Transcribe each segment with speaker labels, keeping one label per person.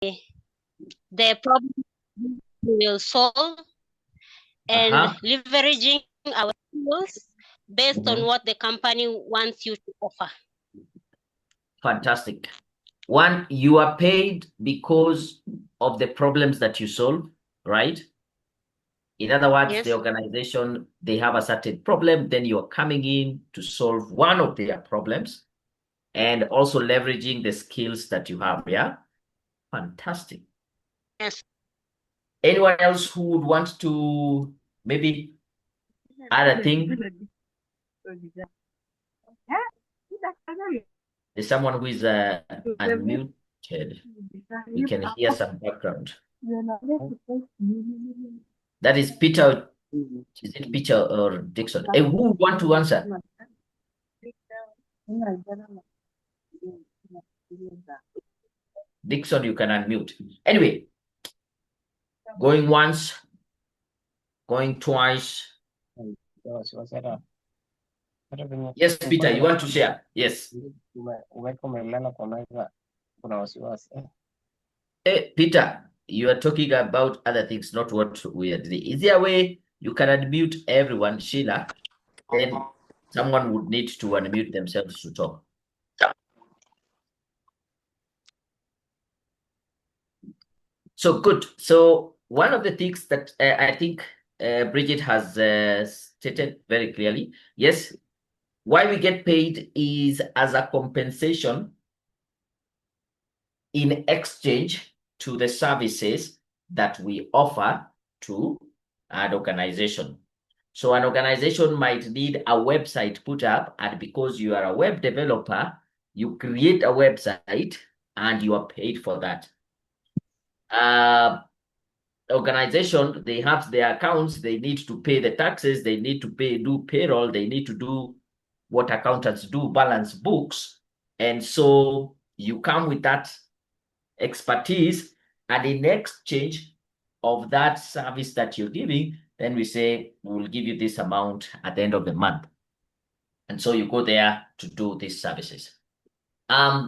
Speaker 1: the problem we will solve and leveraging our skills based on what the company wants you to offer.
Speaker 2: Fantastic. One, you are paid because of the problems that you solve, right? In other words,
Speaker 1: Yes.
Speaker 2: the organization, they have a certain problem, then you're coming in to solve one of their problems and also leveraging the skills that you have, yeah? Fantastic.
Speaker 1: Yes.
Speaker 2: Anyone else who would want to maybe add a thing? There's someone who is unmuted. You can hear some background. That is Peter. Is it Peter or Dixon? Who would want to answer? Dixon, you can unmute. Anyway, going once, going twice. Yes, Peter, you want to share? Yes. Peter, you are talking about other things, not what we are doing. Is there a way you can unmute everyone, Sheila? Then someone would need to unmute themselves to talk. So good. So one of the things that I think Bridget has stated very clearly, yes, why we get paid is as a compensation in exchange to the services that we offer to an organization. So an organization might need a website put up, and because you are a web developer, you create a website and you are paid for that. Organization, they have their accounts, they need to pay the taxes, they need to do payroll, they need to do what accountants do, balance books. And so you come with that expertise, and in exchange of that service that you're giving, then we say, we'll give you this amount at the end of the month. And so you go there to do these services.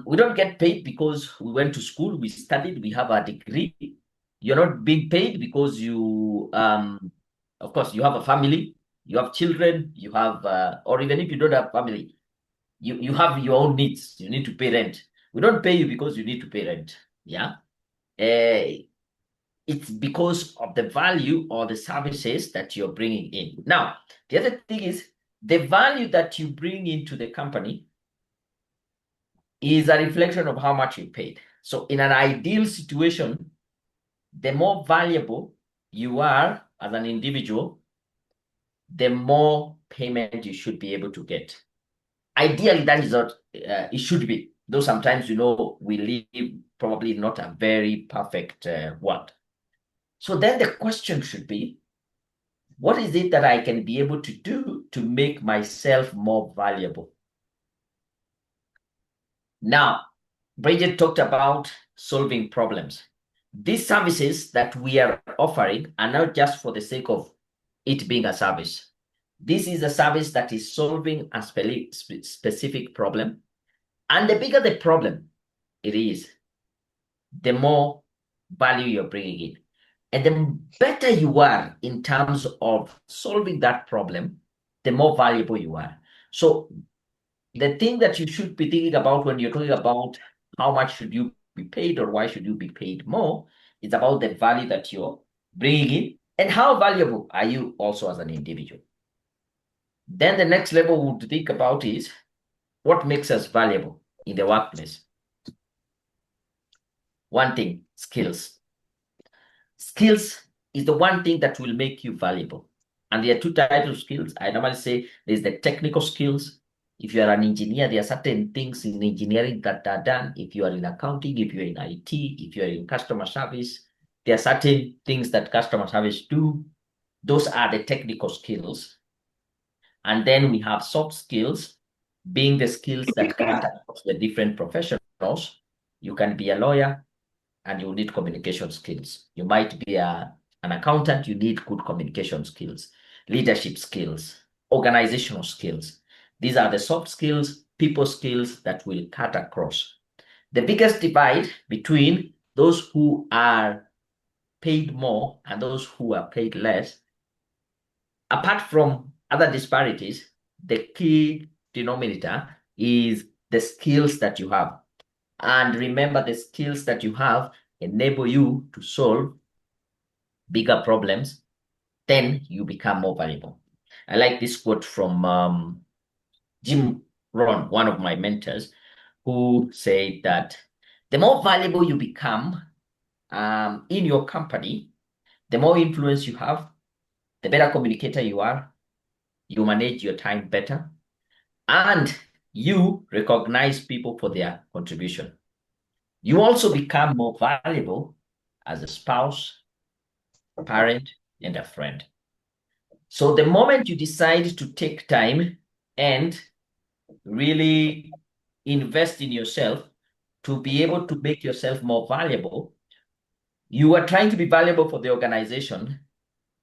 Speaker 2: We don't get paid because we went to school, we studied, we have a degree. You're not being paid because you, of course, you have a family, you have children, you have, or even if you don't have family, you have your own needs. You need to pay rent. We don't pay you because you need to pay rent. Yeah. It's because of the value or the services that you're bringing in. Now, the other thing is the value that you bring into the company is a reflection of how much you paid. So in an ideal situation, the more valuable you are as an individual, the more payment you should be able to get. Ideally, that is not, it should be, though sometimes, we live probably not a very perfect world. So then the question should be, what is it that I can be able to do to make myself more valuable? Now, Bridget talked about solving problems. These services that we are offering are not just for the sake of it being a service. This is a service that is solving a specific problem. And the bigger the problem it is, the more value you're bringing in. And the better you are in terms of solving that problem, the more valuable you are. So the thing that you should be thinking about when you're talking about how much should you be paid or why should you be paid more is about the value that you're bringing in and how valuable are you also as an individual. Then the next level we would think about is what makes us valuable in the workplace. One thing, skills. Skills is the one thing that will make you valuable. And there are two types of skills. I normally say there's the technical skills. If you are an engineer, there are certain things in engineering that are done. If you are in accounting, if you're in IT, if you're in customer service, there are certain things that customer service do. Those are the technical skills. And then we have soft skills, being the skills that cut across the different professionals. You can be a lawyer, and you need communication skills. You might be an accountant, you need good communication skills, leadership skills, organizational skills. These are the soft skills, people skills that will cut across. The biggest divide between those who are paid more and those who are paid less, apart from other disparities, the key denominator is the skills that you have. And remember, the skills that you have enable you to solve bigger problems, then you become more valuable. I like this quote from Jim Rohn, one of my mentors, who said that the more valuable you become in your company, the more influence you have, the better communicator you are, you manage your time better, and you recognize people for their contribution. You also become more valuable as a spouse, parent, and a friend. So the moment you decide to take time and really invest in yourself to be able to make yourself more valuable, you are trying to be valuable for the organization,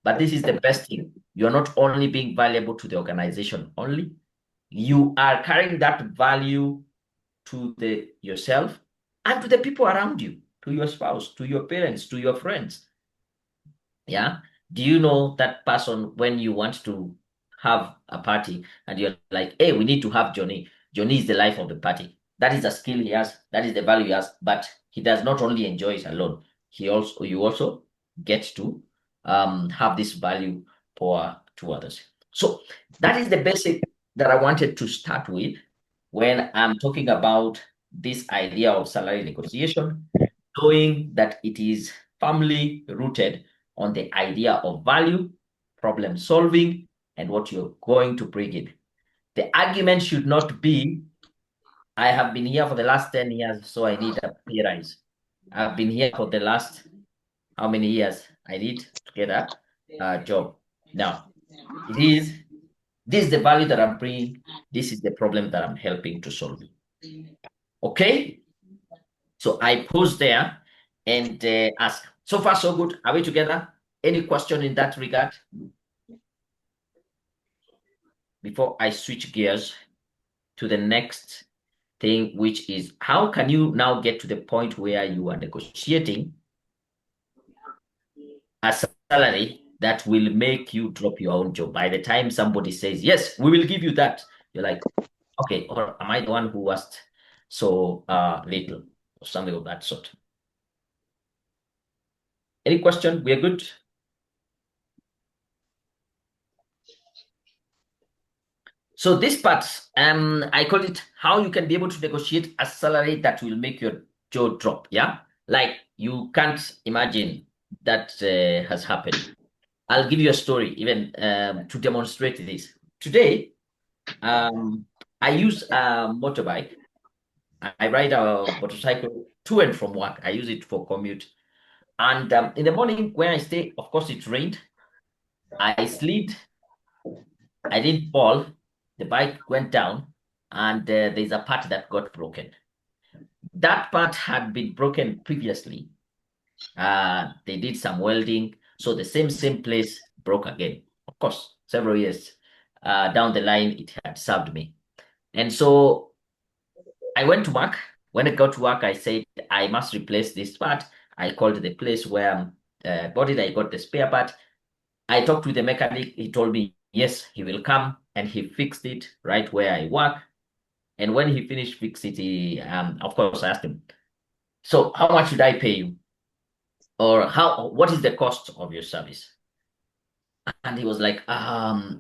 Speaker 2: but this is the best thing. You're not only being valuable to the organization only, you are carrying that value to yourself and to the people around you, to your spouse, to your parents, to your friends. Yeah. Do you know that person when you want to have a party and you're like, hey, we need to have Johnny. Johnny is the life of the party. That is a skill he has. That is the value he has. But he does not only enjoy it alone. You also get to have this value for to others. So that is the basic that I wanted to start with when I'm talking about this idea of salary negotiation, knowing that it is firmly rooted on the idea of value, problem solving, and what you're going to bring in. The argument should not be, I have been here for the last 10 years, so I need a pay rise. I've been here for the last how many years? I need to get a job. Now, this is the value that I'm bringing. This is the problem that I'm helping to solve. Okay? So I pause there and ask. So far, so good. Are we together? Any question in that regard? Before I switch gears to the next thing, which is how can you now get to the point where you are negotiating a salary that will make you drop your own job? By the time somebody says, yes, we will give you that, you're like, okay, or am I the one who asked so little or something of that sort? Any question? We are good? So this part, I call it how you can be able to negotiate a salary that will make your jaw drop. Yeah, like you can't imagine that has happened. I'll give you a story even to demonstrate this. Today, I use a motorbike. I ride a motorcycle to and from work. I use it for commute. And in the morning when I stay, of course, it rained. I slid. I didn't fall. The bike went down, and there's a part that got broken. That part had been broken previously. They did some welding, so the same place broke again. Of course, several years down the line, it had served me. And so I went to work. When I got to work, I said, I must replace this part. I called the place where I got it. I got the spare part. I talked with the mechanic. He told me, yes, he will come, and he fixed it right where I work. And when he finished fixing it, of course, I asked him, so how much should I pay you? Or what is the cost of your service? And he was like,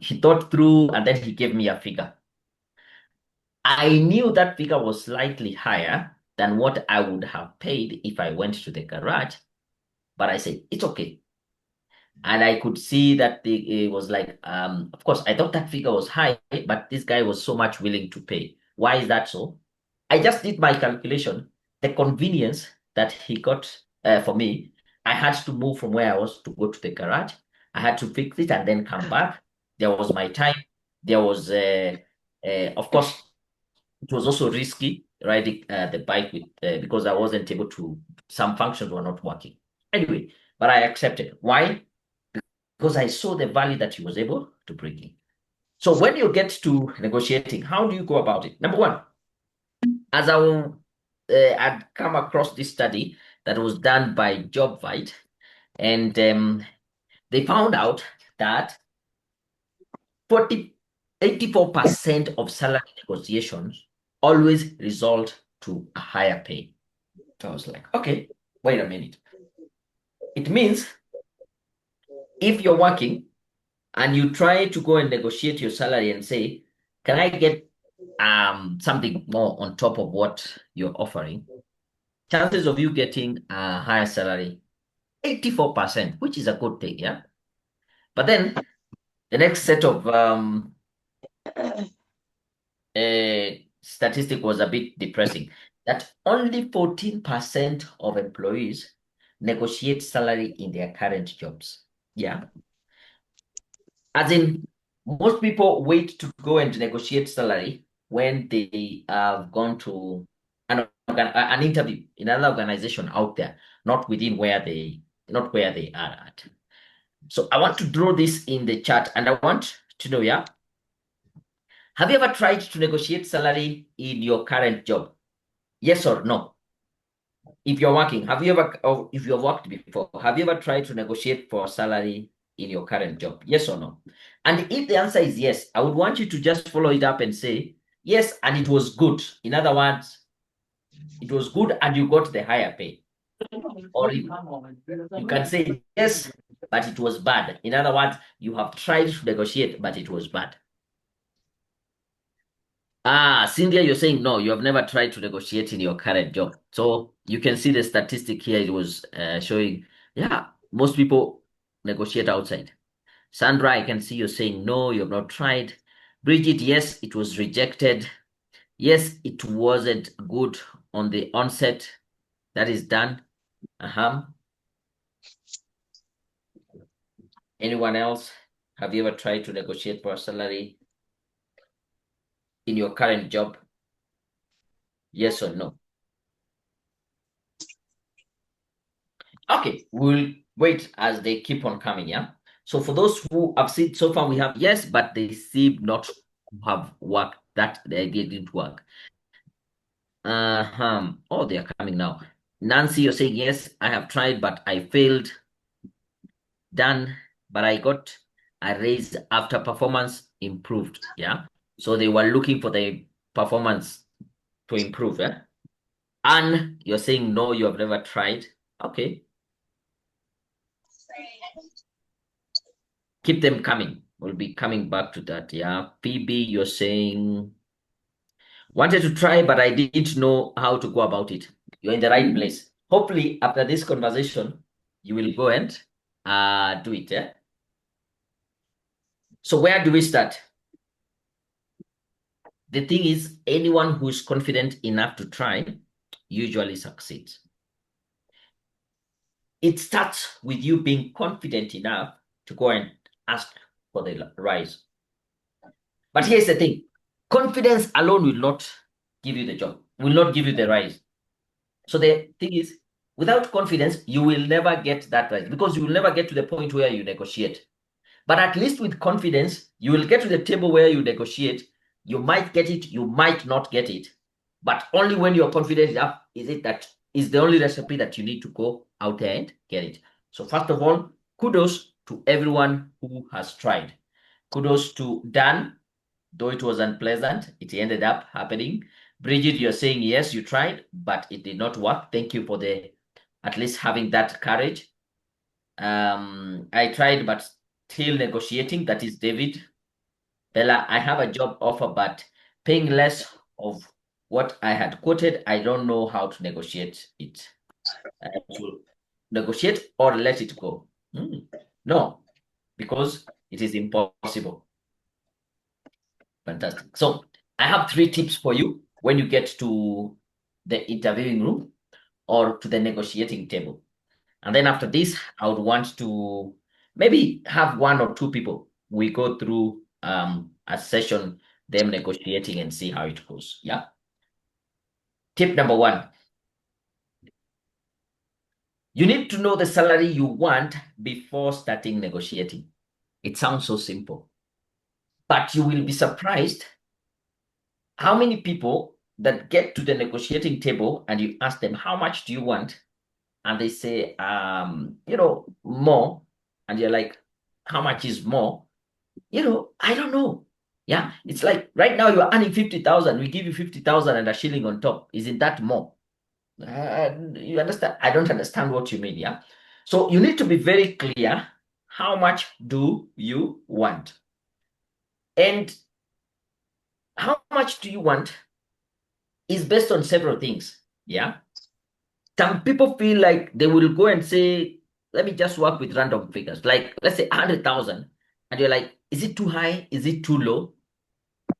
Speaker 2: he thought through and then he gave me a figure. I knew that figure was slightly higher than what I would have paid if I went to the garage. But I said, it's okay. And I could see that it was like, of course, I thought that figure was high, but this guy was so much willing to pay. Why is that so? I just did my calculation. The convenience that he got for me, I had to move from where I was to go to the garage. I had to fix it and then come back. There was my time. There was, of course, it was also risky riding the bike with because I wasn't able to, some functions were not working. Anyway, but I accepted. Why? Because I saw the value that he was able to bring in. So when you get to negotiating, how do you go about it? Number one, as I'd come across this study, that was done by JobVite, and they found out that 84% of salary negotiations always result to a higher pay. So I was like, okay, wait a minute. It means if you're working and you try to go and negotiate your salary and say, can I get something more on top of what you're offering? Chances of you getting a higher salary, 84%, which is a good thing, yeah. But then the next set of statistic was a bit depressing, that only 14% of employees negotiate salary in their current jobs. Yeah. As in, most people wait to go and negotiate salary when they have gone to an interview in another organization out there, not within not where they are at. So I want to draw this in the chat, and I want to know, yeah, have you ever tried to negotiate salary in your current job? Yes or no? If you're working, have you ever, or if you've worked before, have you ever tried to negotiate for a salary in your current job? Yes or no? And if the answer is yes, I would want you to just follow it up and say, yes, and it was good. In other words, it was good and you got the higher pay. Or you can say yes, but it was bad. In other words, you have tried to negotiate, but it was bad. Cynthia, you're saying no, you have never tried to negotiate in your current job. So you can see the statistic here. It was showing, yeah, most people negotiate outside. Sandra, I can see you saying no, you have not tried. Bridget, yes, it was rejected. Yes, it wasn't good on the onset. That is done. Anyone else? Have you ever tried to negotiate for a salary in your current job? Yes or no? Okay, we'll wait as they keep on coming, yeah? So for those who have seen so far, we have yes, but they seem not to have worked. That the idea didn't work. Oh, they are coming now. Nancy, you're saying yes, I have tried, but I failed. Done, but I got a raise after performance improved. Yeah. So they were looking for the performance to improve, yeah? And you're saying no, you have never tried. Okay. Keep them coming. We'll be coming back to that. Yeah. PB, you're saying wanted to try, but I didn't know how to go about it. You're in the right place. Hopefully, after this conversation, you will go and do it. Yeah. So where do we start? The thing is, anyone who's confident enough to try usually succeeds. It starts with you being confident enough to go and ask for the rise. But here's the thing, confidence alone will not give you the job, will not give you the rise. So the thing is, without confidence, you will never get that rise because you will never get to the point where you negotiate. But at least with confidence, you will get to the table where you negotiate. You might get it, you might not get it. But only when you're confident enough is the only recipe that you need to go out there and get it. So first of all, kudos to everyone who has tried. Kudos to Dan, though it was unpleasant, it ended up happening. Bridget, you're saying yes, you tried, but it did not work. Thank you for at least having that courage. I tried, but still negotiating. That is David. Bella, I have a job offer, but paying less of what I had quoted. I don't know how to negotiate it. To negotiate or let it go. No, because it is impossible. Fantastic. So I have 3 tips for you when you get to the interviewing room or to the negotiating table. And then after this, I would want to maybe have 1 or 2 people. We go through a session, them negotiating and see how it goes. Yeah. Tip number 1. You need to know the salary you want before starting negotiating. It sounds so simple, but you will be surprised how many people that get to the negotiating table and you ask them, how much do you want? and they say, more, and you're like, how much is more? I don't know. Yeah, it's like right now you're earning 50,000. We give you 50,000 and a shilling on top. Isn't that more? You understand? I don't understand what you mean. Yeah. So you need to be very clear. How much do you want? And how much do you want is based on several things. Yeah. Some people feel like they will go and say, let me just work with random figures. Like, let's say 100,000. And you're like, is it too high? Is it too low?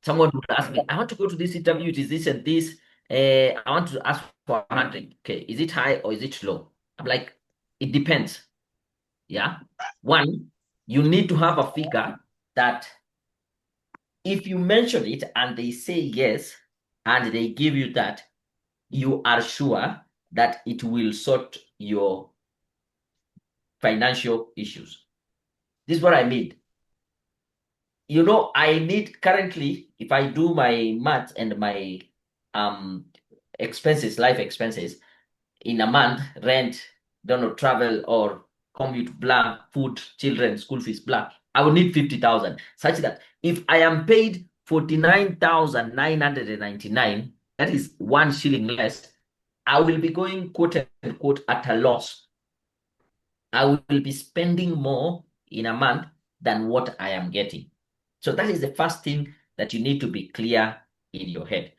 Speaker 2: Someone would ask me, I want to go to this interview, it is this and this. I want to ask for 100. Okay, is it high or is it low? I'm like, it depends. Yeah. One, you need to have a figure that if you mention it and they say yes, and they give you that, you are sure that it will sort your financial issues. This is what I mean. I need currently, if I do my math and my um expenses, life expenses in a month, rent, don't know, travel or commute, blah, food, children, school fees, blah, I will need 50,000, such that if I am paid 49,999, that is 1 shilling less, I will be going quote unquote at a loss. I will be spending more in a month than what I am getting. So that is the first thing that you need to be clear in your head.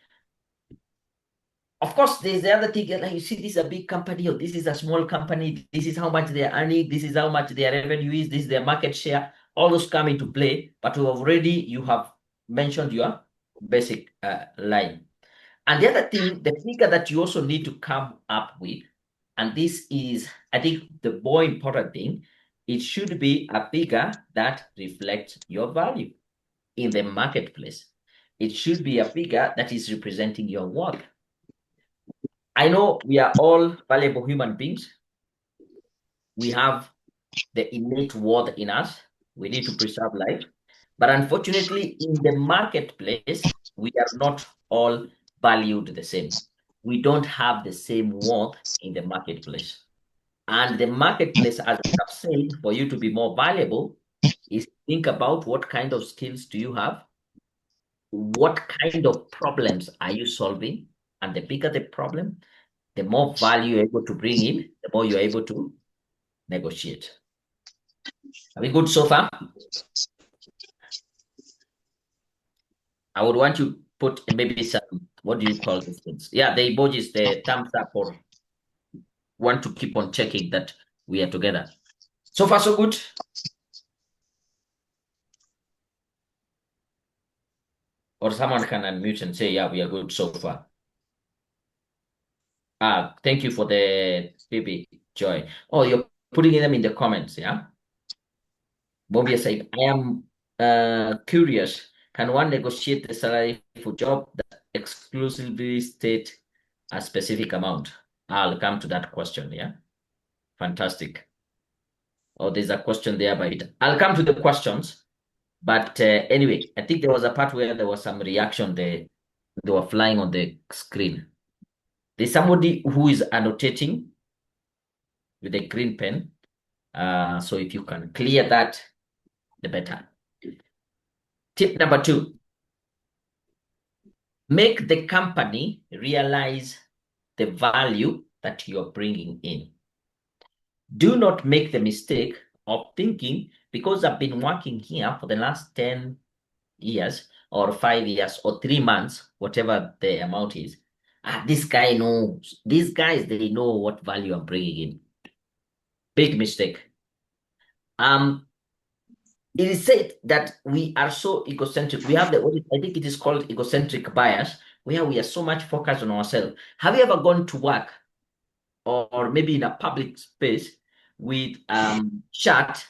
Speaker 2: Of course, there's the other thing, like you see, this is a big company or this is a small company. This is how much they're earning. This is how much their revenue is. This is their market share. All those come into play. But you have mentioned your basic line. And the other thing, the figure that you also need to come up with, and this is, I think, the more important thing, it should be a figure that reflects your value in the marketplace. It should be a figure that is representing your worth. I know we are all valuable human beings. We have the innate worth in us. We need to preserve life. But unfortunately, in the marketplace, we are not all valued the same. We don't have the same worth in the marketplace. And the marketplace, as we have said, for you to be more valuable, is think about what kind of skills do you have? What kind of problems are you solving? And the bigger the problem, the more value you're able to bring in, the more you're able to negotiate. Are we good so far? I would want you put maybe some, what do you call these things? Yeah, the emojis, the thumbs up, or want to keep on checking that we are together. So far, so good. Or someone can unmute and say, yeah, we are good so far. Thank you for the baby Joy. Oh, you're putting them in the comments, yeah? Bobia said, I am curious. Can one negotiate the salary for job that exclusively state a specific amount? I'll come to that question, yeah? Fantastic. Oh, there's a question there by it. I'll come to the questions. But anyway, I think there was a part where there was some reaction. They were flying on the screen. There's somebody who is annotating with a green pen. So if you can clear that, the better. Tip number 2, make the company realize the value that you're bringing in. Do not make the mistake of thinking, because I've been working here for the last 10 years or 5 years or 3 months, whatever the amount is, this guy knows. These guys, they know what value I'm bringing in. Big mistake. It is said that we are so egocentric. We have I think it is called egocentric bias, where we are so much focused on ourselves. Have you ever gone to work or maybe in a public space with shirt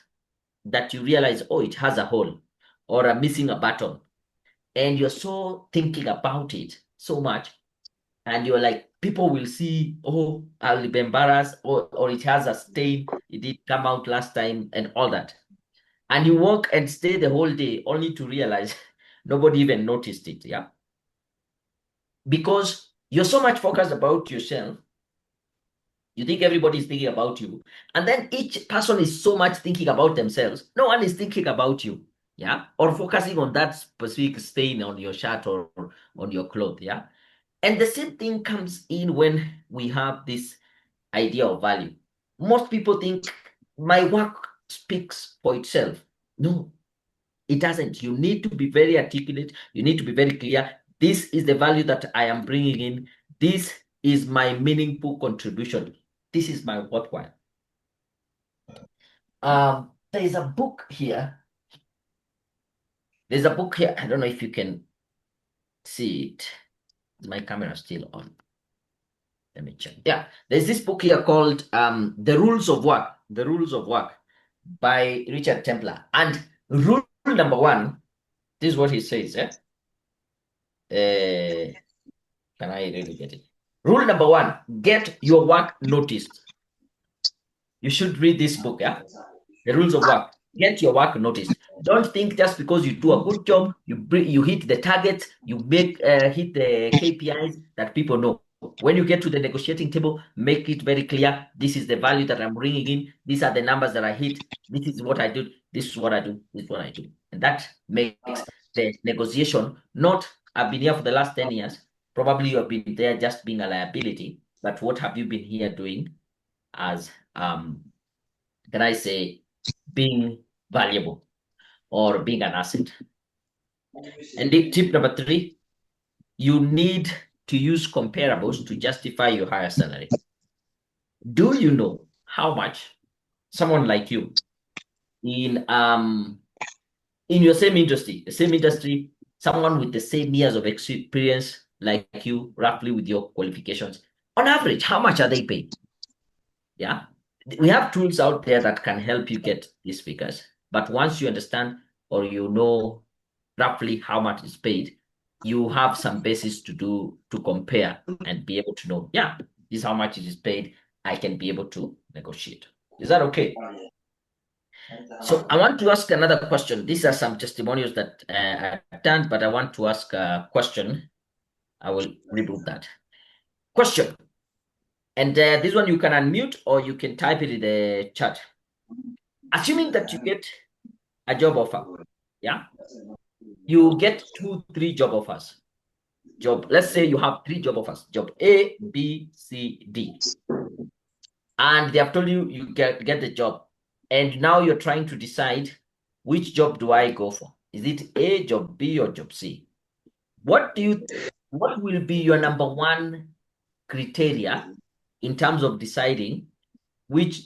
Speaker 2: that you realize, oh, it has a hole or a missing a button, and you're so thinking about it so much, and you're like, people will see, oh, I'll be embarrassed, or it has a stain, it did come out last time, and all that. And you work and stay the whole day only to realize nobody even noticed it, yeah? Because you're so much focused about yourself, You think everybody is thinking about you. And then each person is so much thinking about themselves. No one is thinking about you. Yeah. Or focusing on that specific stain on your shirt or on your cloth. Yeah. And the same thing comes in when we have this idea of value. Most people think my work speaks for itself. No, it doesn't. You need to be very articulate. You need to be very clear. This is the value that I am bringing in. This is my meaningful contribution. This is my worthwhile. There is a book here. There's a book here. I don't know if you can see it. Is my camera still on? Let me check. Yeah, there's this book here called The Rules of Work. The Rules of Work by Richard Templer. And rule number one, this is what he says. Can I really get it? Rule number one, get your work noticed. You should read this book, yeah? The Rules of Work. Get your work noticed. Don't think just because you do a good job, you hit the targets, you hit the KPIs that people know. When you get to the negotiating table, make it very clear. This is the value that I'm bringing in. These are the numbers that I hit. This is what I do. This is what I do. This is what I do. And that makes the negotiation not, I've been here for the last 10 years. Probably you have been there just being a liability. But what have you been here doing as, can I say, being valuable or being an asset? And tip number three, you need to use comparables to justify your higher salary. Do you know how much someone like you in your same industry, someone with the same years of experience like you, roughly with your qualifications, on average, how much are they paid? Yeah. We have tools out there that can help you get these figures. But once you understand or you know roughly how much is paid, you have some basis to compare and be able to know, yeah, this is how much it is paid. I can be able to negotiate. Is that okay? So I want to ask another question. These are some testimonials that I've done, but I want to ask a question. I will reboot that. Question. And this one you can unmute or you can type it in the chat. Assuming that you get a job offer, yeah, you get 2, 3 job offers. Let's say you have 3 job offers, job A, B, C, D. And they have told you you get the job. And now you're trying to decide which job do I go for? Is it A, job B, or job C? What will be your number one criteria in terms of deciding which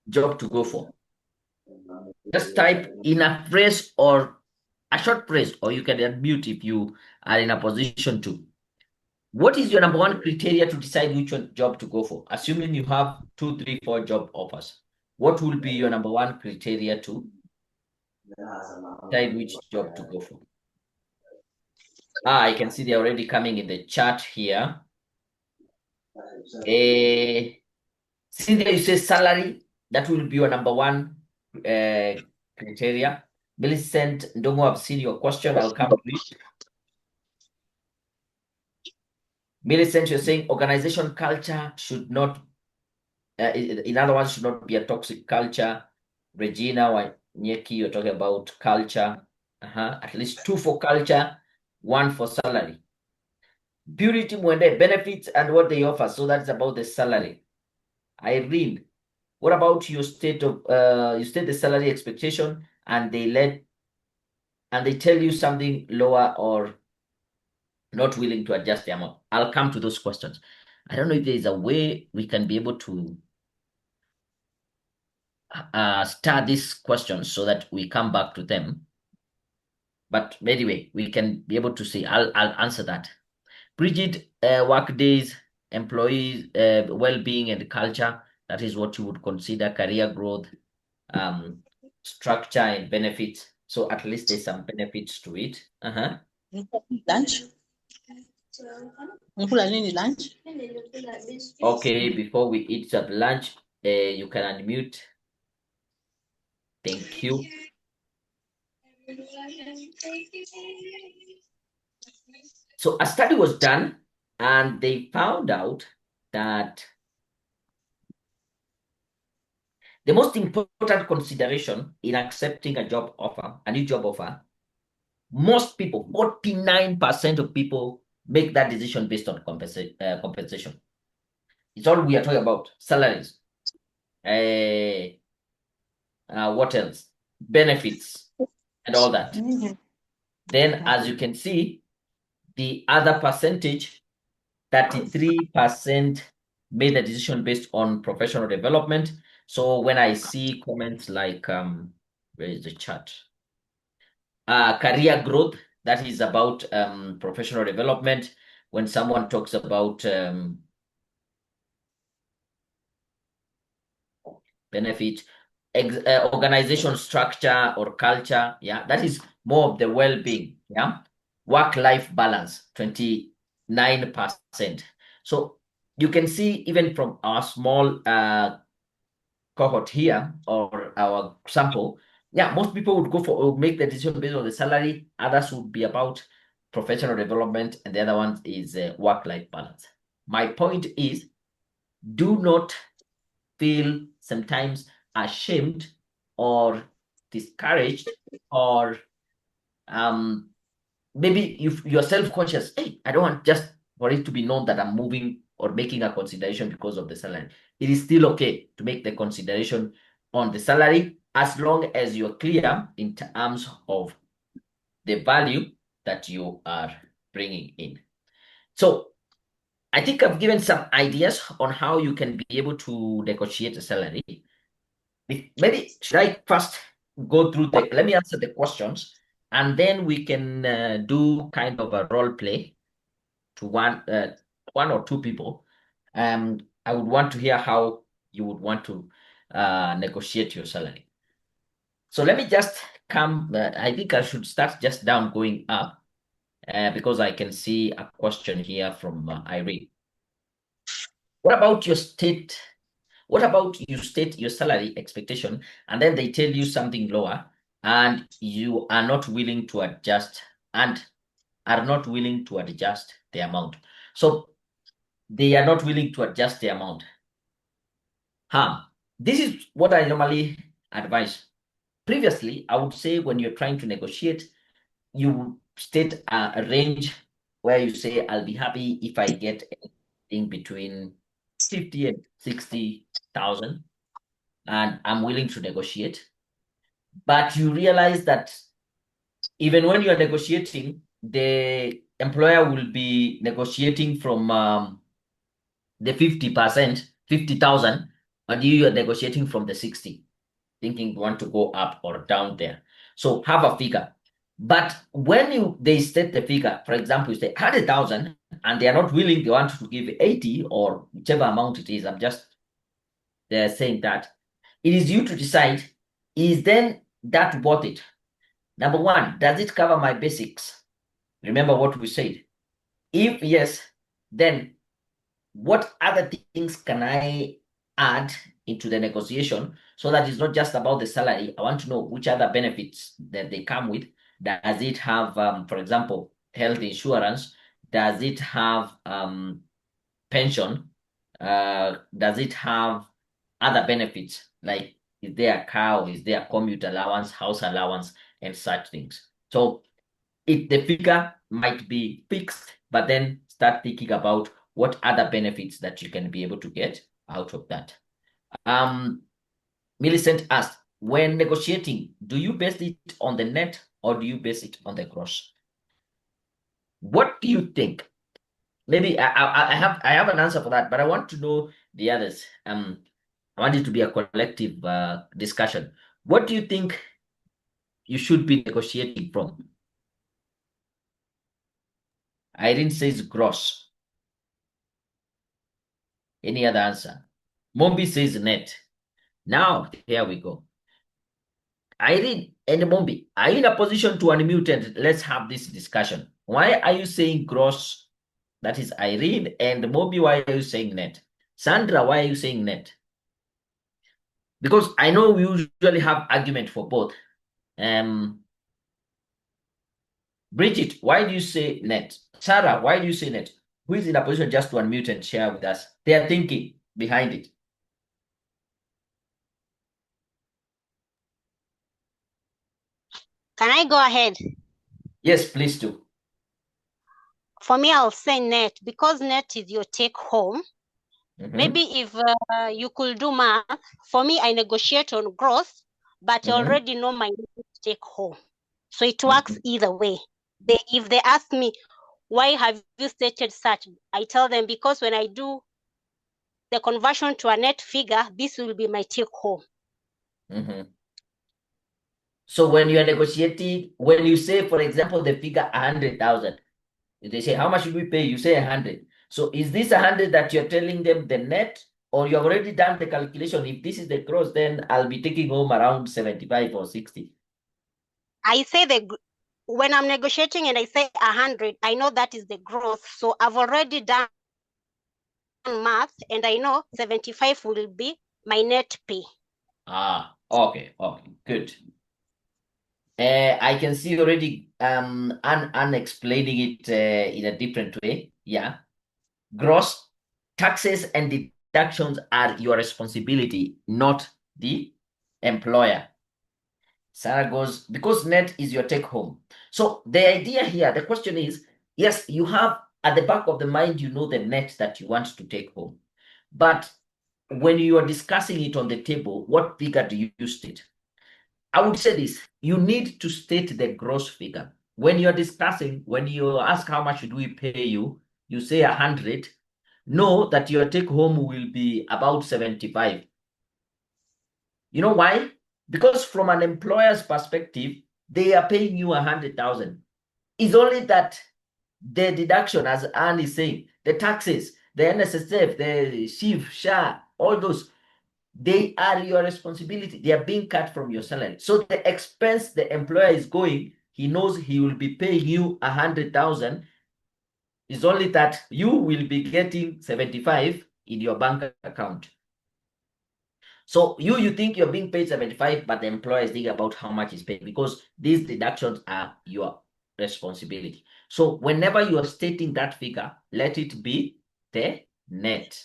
Speaker 2: job to go for? Just type in a phrase or a short phrase, or you can unmute if you are in a position to. What is your number one criteria to decide which job to go for? Assuming you have 2, 3, 4 job offers, what will be your number one criteria to decide which job to go for? I can see they're already coming in the chat here. See there you say salary, that will be your number one criteria. Millicent Ndongo, I've seen your question. I'll come to it. Millicent, you're saying organization culture should not, in other words, should not be a toxic culture. Regina Wanyeki, you're talking about culture. At least 2 for culture, 1 for salary. Purity Mwende, benefits and what they offer. So that's about the salary. Irene, what about your state the salary expectation and they tell you something lower or not willing to adjust the amount? I'll come to those questions. I don't know if there is a way we can be able to start these questions so that we come back to them. But anyway, we can be able to see. I'll answer that. Bridget, work days, employees, well-being and culture. That is what you would consider career growth, structure and benefits. So at least there's some benefits to it.
Speaker 3: Lunch? Lunch?
Speaker 2: Okay, before we eat some lunch, you can unmute. Thank you. So a study was done and they found out that The most important consideration in accepting a new job offer, most people, 49% of people make that decision based on compensation. It's all we are talking about, salaries. What else? Benefits and all that. Then, as you can see, the other percentage, 33% made a decision based on professional development. So when I see comments like, where is the chart? Career growth, that is about professional development. When someone talks about benefit, organization structure or culture, yeah, that is more of the well-being, yeah. Work-life balance, 29%. So you can see even from our small cohort here or our sample, yeah, most people would make the decision based on the salary. Others would be about professional development, and the other one is work-life balance. My point is, do not feel sometimes ashamed or discouraged, or maybe if you're self-conscious, hey, I don't want just for it to be known that I'm moving or making a consideration because of the salary. It is still okay to make the consideration on the salary as long as you're clear in terms of the value that you are bringing in. So I think I've given some ideas on how you can be able to negotiate a salary. Maybe should I first go through let me answer the questions, and then we can do kind of a role play to one or two people. I would want to hear how you would want to negotiate your salary. So let me just come, I think I should start just down going up because I can see a question here from Irene. What about you state your salary expectation and then they tell you something lower and you are not willing to adjust the amount? So they are not willing to adjust the amount. This is what I normally advise. Previously, I would say when you're trying to negotiate, you state a range where you say, I'll be happy if I get anything between 50 and 60,000, and I'm willing to negotiate. But you realize that even when you're negotiating, the employer will be negotiating from the 50%, 50,000, and you are negotiating from the 60, thinking you want to go up or down there. So have a figure. But when they state the figure, for example, you say 100,000, and they are not willing, they want to give 80 or whichever amount it is, they're saying that it is you to decide, is then that worth it? Number one, does it cover my basics? Remember what we said. If yes, then what other things can I add into the negotiation so that it's not just about the salary? I want to know which other benefits that they come with. Does it have, for example, health insurance? Does it have pension? Does it have other benefits like is there a car or is there a commute allowance, house allowance, and such things? So the figure might be fixed, but then start thinking about what other benefits that you can be able to get out of that. Millicent asked, when negotiating, do you base it on the net or do you base it on the gross? What do you think? Maybe I have an answer for that, but I want to know the others. I want it to be a collective discussion. What do you think you should be negotiating from? Irene says gross. Any other answer? Mombi says net. Now, here we go. Irene and Mombi, are you in a position to unmute and let's have this discussion? Why are you saying gross? That is Irene. And Mombi, why are you saying net? Sandra, why are you saying net? Because I know we usually have argument for both. Bridget, why do you say net? Sarah, why do you say net? Who is in a position just to unmute and share with us their thinking behind it?
Speaker 1: Can I go ahead?
Speaker 2: Yes, please do.
Speaker 1: For me, I'll say net, because net is your take home. Maybe if you could do math, for me, I negotiate on gross, but I already know my take home. So it works either way. If they ask me, why have you stated such? I tell them, because when I do the conversion to a net figure, this will be my take home.
Speaker 2: So when you are negotiating, when you say, for example, the figure 100,000, they say, how much should we pay? You say 100. So is this 100 that you're telling them the net, or you've already done the calculation? If this is the gross, then I'll be taking home around 75 or 60.
Speaker 1: I say when I'm negotiating and I say 100, I know that is the gross. So I've already done math and I know 75 will be my net pay.
Speaker 2: Okay, good. I can see already explaining it in a different way. Yeah. Gross taxes and deductions are your responsibility, not the employer. Sarah goes, because net is your take home. So the idea here, the question is, yes, you have at the back of the mind, you know the net that you want to take home. But when you are discussing it on the table, what figure do you state? I would say this, you need to state the gross figure. When you're discussing, when you ask how much do we pay you, you say 100, know that your take home will be about 75. You know why? Because from an employer's perspective, they are paying you 100,000. It's only that the deduction, as Anne is saying, the taxes, the NSSF, the SHIV, SHA, all those, they are your responsibility. They are being cut from your salary. So the expense the employer is going, he knows he will be paying you 100,000. It's only that you will be getting 75 in your bank account. So you think you're being paid 75, but the employer is thinking about how much is paid, because these deductions are your responsibility. So whenever you are stating that figure, let it be the net.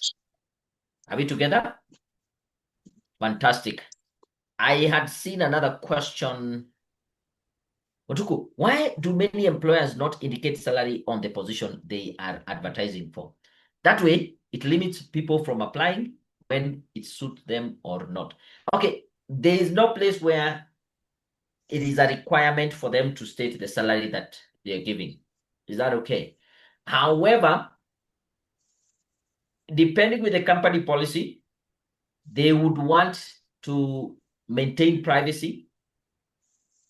Speaker 2: Are we together? Fantastic. I had seen another question. Otuku, why do many employers not indicate salary on the position they are advertising for? That way, it limits people from applying when it suits them or not. Okay, there is no place where it is a requirement for them to state the salary that they're giving. Is that okay? However, depending with the company policy, they would want to maintain privacy,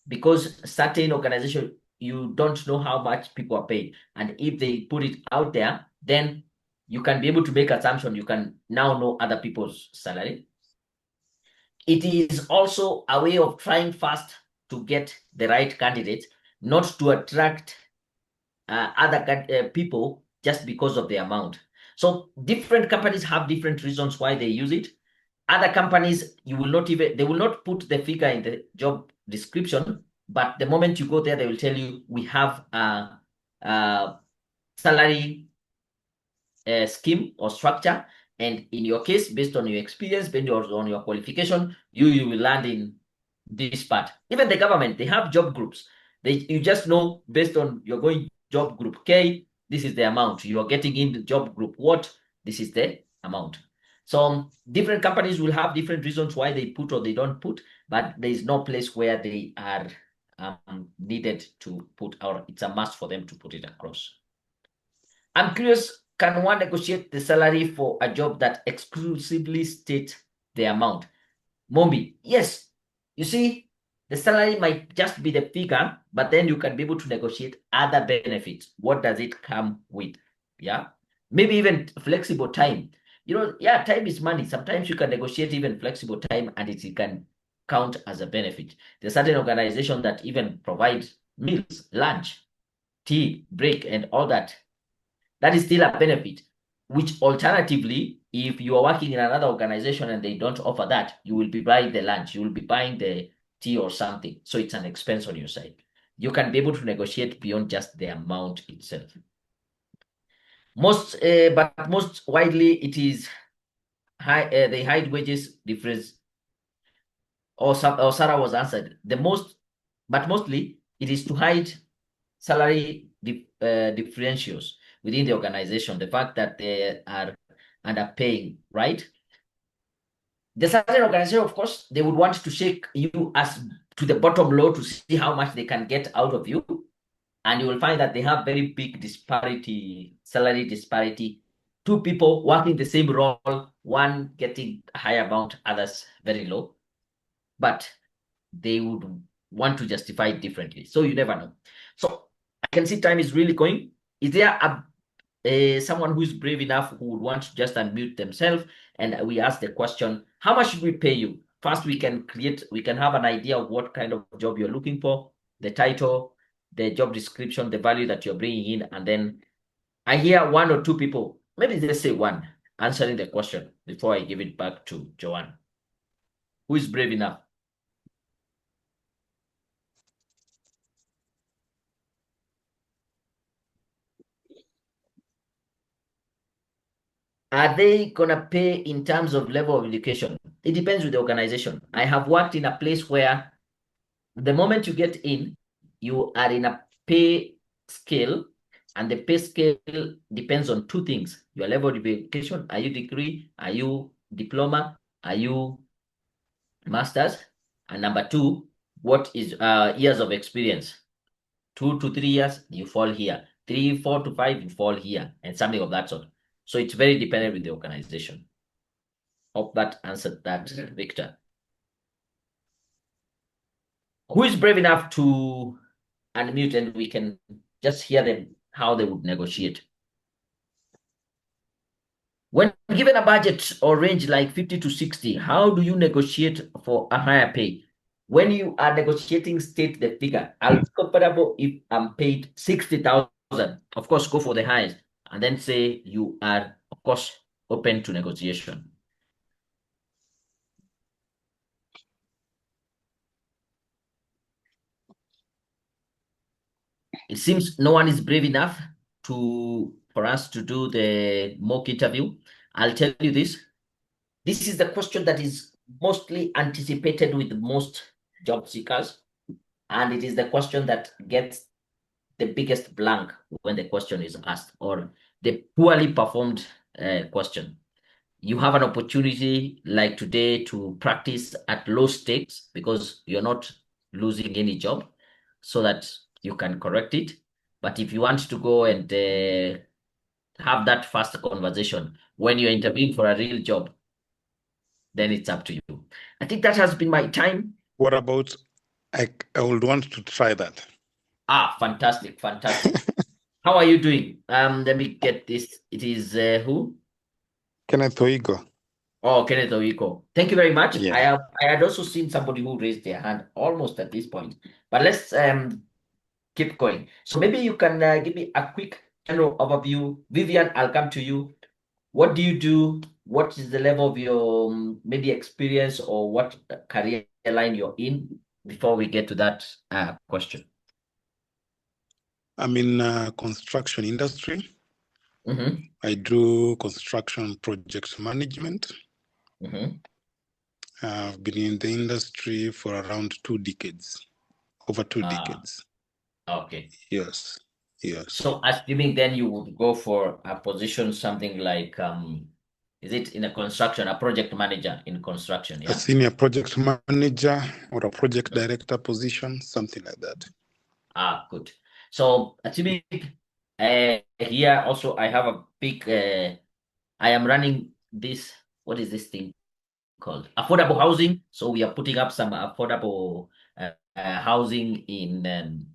Speaker 2: because certain organization, you don't know how much people are paid. And if they put it out there, then you can be able to make assumption. You can now know other people's salary. It is also a way of trying fast to get the right candidate, not to attract other people just because of the amount. So different companies have different reasons why they use it. Other companies, they will not put the figure in the job description, but the moment you go there, they will tell you, we have a salary scheme or structure. And in your case, based on your experience, based on your qualification, you will land in this part. Even the government, they have job groups. You just know, based on you're going job group K, this is the amount. You're getting in the job group what, this is the amount. So different companies will have different reasons why they put or they don't put, but there is no place where they are needed to put, or it's a must for them to put it across. I'm curious, can one negotiate the salary for a job that exclusively states the amount? Mombi, yes. You see, the salary might just be the figure, but then you can be able to negotiate other benefits. What does it come with? Yeah. Maybe even flexible time. Yeah, time is money. Sometimes you can negotiate even flexible time and it can count as a benefit. There's certain organization that even provides meals, lunch, tea, break, and all that. That is still a benefit, which alternatively, if you are working in another organization and they don't offer that, you will be buying the lunch, you will be buying the tea or something. So it's an expense on your side. You can be able to negotiate beyond just the amount itself. But most widely, it is the high wages difference. Or Sarah was answered. But mostly It is to hide salary differentials within the organization, the fact that they are underpaying, right? The certain organization, of course, they would want to shake you as to the bottom low to see how much they can get out of you. And you will find that they have very big disparity, salary disparity. Two people working the same role, one getting a higher amount, others very low. But they would want to justify it differently. So you never know. So I can see time is really going. Is there someone who is brave enough who would want to just unmute themselves? And we ask the question, how much should we pay you? First, we can have an idea of what kind of job you're looking for, the title, the job description, the value that you're bringing in. And then I hear one or two people, maybe let's say one, answering the question before I give it back to Joanne. Who is brave enough? Are they gonna pay in terms of level of education? It depends with the organization. I have worked in a place where the moment you get in, you are in a pay scale, and the pay scale depends on two things: your level of education. Are you degree? Are you diploma? Are you master's? And number two, what is years of experience? 2 to 3 years, you fall here. 3, 4 to 5, you fall here, and something of that sort. So it's very dependent with the organization. Hope that answered that, Victor. Who is brave enough to unmute and we can just hear them, how they would negotiate? When given a budget or range like 50 to 60, how do you negotiate for a higher pay? When you are negotiating, state the figure. I'll be comfortable if I'm paid 60,000. Of course, go for the highest. And then say you are, of course, open to negotiation. It seems no one is brave enough for us to do the mock interview. I'll tell you this. This is the question that is mostly anticipated with most job seekers. And it is the question that gets the biggest blank when the question is asked, or the poorly performed question. You have an opportunity like today to practice at low stakes because you're not losing any job, so that you can correct it. But if you want to go and have that first conversation when you're interviewing for a real job, then it's up to you. I think that has been my time.
Speaker 4: What about, I would want to try that.
Speaker 2: Fantastic. How are you doing? Let me get this. It is who?
Speaker 4: Kenneth Oigo.
Speaker 2: Oh, Kenneth Oiko. Thank you very much.
Speaker 4: Yeah.
Speaker 2: I had also seen somebody who raised their hand almost at this point, but let's keep going. So maybe you can give me a quick general overview. Vivian, I'll come to you. What do you do? What is the level of your maybe experience, or what career line you're in before we get to that question?
Speaker 4: I'm in construction industry.
Speaker 2: Mm-hmm.
Speaker 4: I do construction project management.
Speaker 2: Mm-hmm.
Speaker 4: I've been in the industry for around 2 decades, over 2 decades.
Speaker 2: Okay.
Speaker 4: Yes.
Speaker 2: So assuming then you would go for a position, something like, is it in a construction, a project manager in construction? Yeah.
Speaker 4: A senior project manager or a project director position, something like that.
Speaker 2: Good. So assuming here also I have a big, I am running this, what is this thing called? Affordable housing. So we are putting up some affordable housing in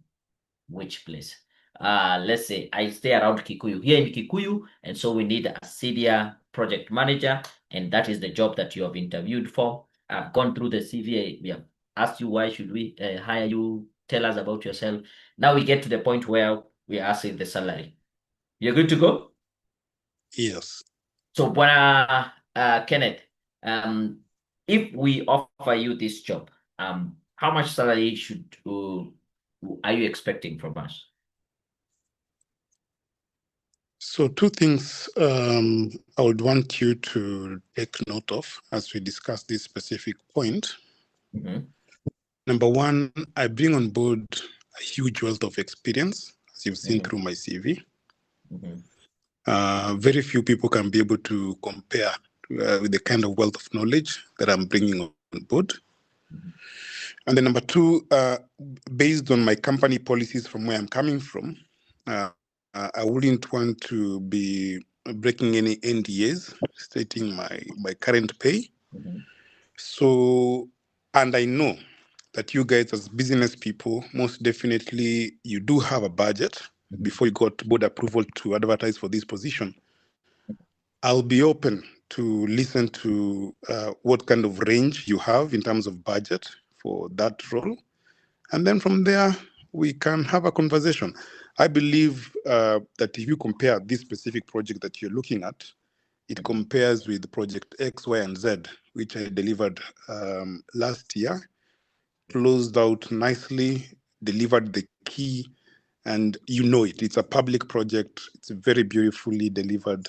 Speaker 2: which place? Let's say I stay around Kikuyu, here in Kikuyu, and so we need a senior project manager, and that is the job that you have interviewed for. I've gone through the CV. We have asked you, why should we hire you? Tell us about yourself. Now we get to the point where we are asking the salary. You're good to go?
Speaker 4: Yes.
Speaker 2: So, Kenneth, if we offer you this job, how much salary are you expecting from us?
Speaker 4: So 2 things I would want you to take note of as we discuss this specific point.
Speaker 2: Mm-hmm.
Speaker 4: Number one, I bring on board a huge wealth of experience, as you've seen through my CV. Very few people can be able to compare with the kind of wealth of knowledge that I'm bringing on board. And then number two, based on my company policies from where I'm coming from, I wouldn't want to be breaking any NDAs stating my current pay. So, and I know that you guys as business people, most definitely you do have a budget before you got board approval to advertise for this position. I'll be open to listen to what kind of range you have in terms of budget for that role. And then from there, we can have a conversation. I believe that if you compare this specific project that you're looking at, it compares with project X, Y, and Z, which I delivered last year, closed out nicely, delivered the key, and you know it. It's a public project. It's very beautifully delivered.